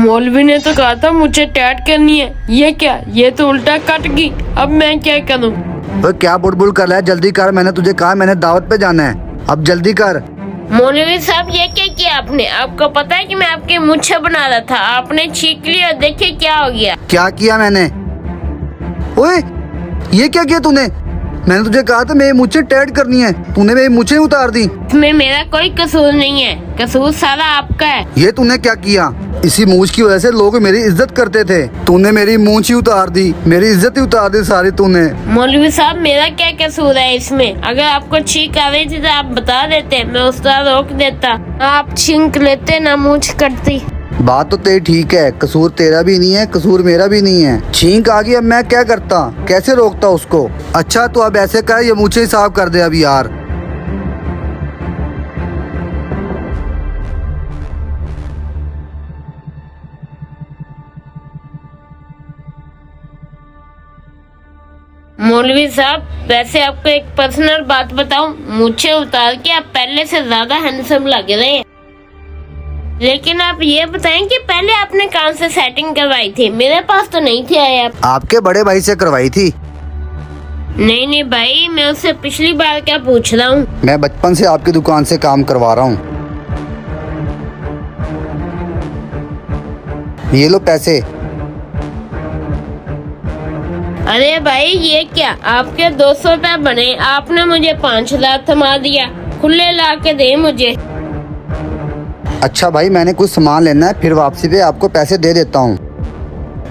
मौलवी ने तो कहा था मुझे टैट करनी है, ये क्या, ये तो उल्टा कट गई। अब मैं क्या करूं? तो क्या बुड़बुड़ कर रहा है, जल्दी कर। मैंने तुझे कहा मैंने दावत पे जाना है, अब जल्दी कर। मौलवी साहब ये क्या किया आपने? आपको पता है कि मैं आपके मुच्छे बना रहा था, आपने छींक लिया, देखिए क्या हो गया। क्या किया मैंने? ओए ये क्या किया तूने? मैंने तुझे कहा था मेरी मुझे टैट करनी है, तूने मेरी मुझे उतार दी। इसमें मेरा कोई कसूर नहीं है, कसूर सारा आपका है। ये तूने क्या किया? इसी मूछ की वजह से लोग मेरी इज्जत करते थे, तूने मेरी मूछ ही उतार दी, मेरी इज्जत ही उतार दी सारी तूने। मौलवी साहब मेरा क्या कसूर है इसमें? अगर आपको छींक आ रही थी तो आप बता देते, मैं उस तरह रोक देता। आप छींक लेते ना मूछ कटती। बात तो तेरी ठीक है, कसूर तेरा भी नहीं है, कसूर मेरा भी नहीं है। छींक आ गई, अब मैं क्या करता, कैसे रोकता उसको? अच्छा तो अब ऐसे कर, ये मुझे ही साफ कर दे अब यार। मौलवी साहब वैसे आपको एक पर्सनल बात बताऊं, मुझे उतार के आप पहले से ज्यादा हैंडसम लग रहे हैं। लेकिन आप ये बताएं कि पहले आपने कहाँ से सेटिंग करवाई थी? मेरे पास तो नहीं थे आए आप। आपके बड़े भाई से करवाई थी। नहीं भाई, मैं उससे पिछली बार क्या पूछ रहा हूँ। मैं बचपन से आपकी दुकान से काम करवा रहा हूँ। ये लो पैसे। अरे भाई ये क्या, आपके 200 रुपए बने, आपने मुझे 5000 थमा दिया। खुले ला के दे मुझे। अच्छा भाई मैंने कुछ सामान लेना है, फिर वापसी पे आपको पैसे दे देता हूँ।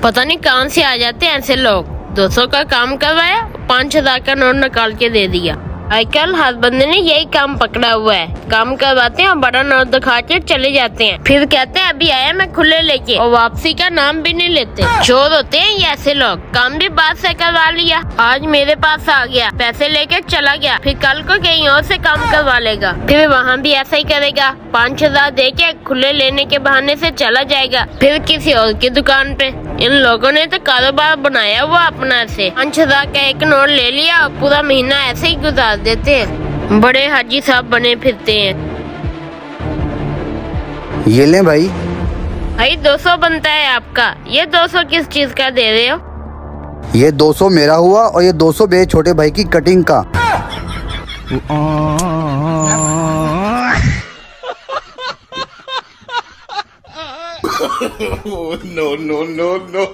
पता नहीं कहाँ से आ जाते हैं ऐसे लोग। 200 का काम करवाया, 5000 का नोट निकाल के दे दिया। आजकल हर बंदे ने यही काम पकड़ा हुआ है, काम करवाते हैं और बड़ा नोट दिखा के चले जाते हैं, फिर कहते हैं अभी आया मैं खुले लेके, और वापसी का नाम भी नहीं लेते। चोर होते हैं ये ऐसे लोग। काम भी बात से करवा लिया, आज मेरे पास आ गया, पैसे लेके चला गया, फिर कल को कहीं और से काम करवा लेगा, फिर वहाँ भी ऐसा ही करेगा। 5000 दे के खुले लेने के बहाने से चला जाएगा, फिर किसी और की दुकान पे। इन लोगों ने तो कारोबार बनाया हुआ अपना से। 5000 का एक नोट ले लिया और पूरा महीना ऐसे ही गुजार देते हैं। बड़े हाजी साहब बने फिरते हैं। ये ले भाई। भाई 200 बनता है आपका, ये 200 किस चीज का दे रहे हो? ये 200 मेरा हुआ और ये 200 मेरे छोटे भाई की कटिंग का। No, no, no, no.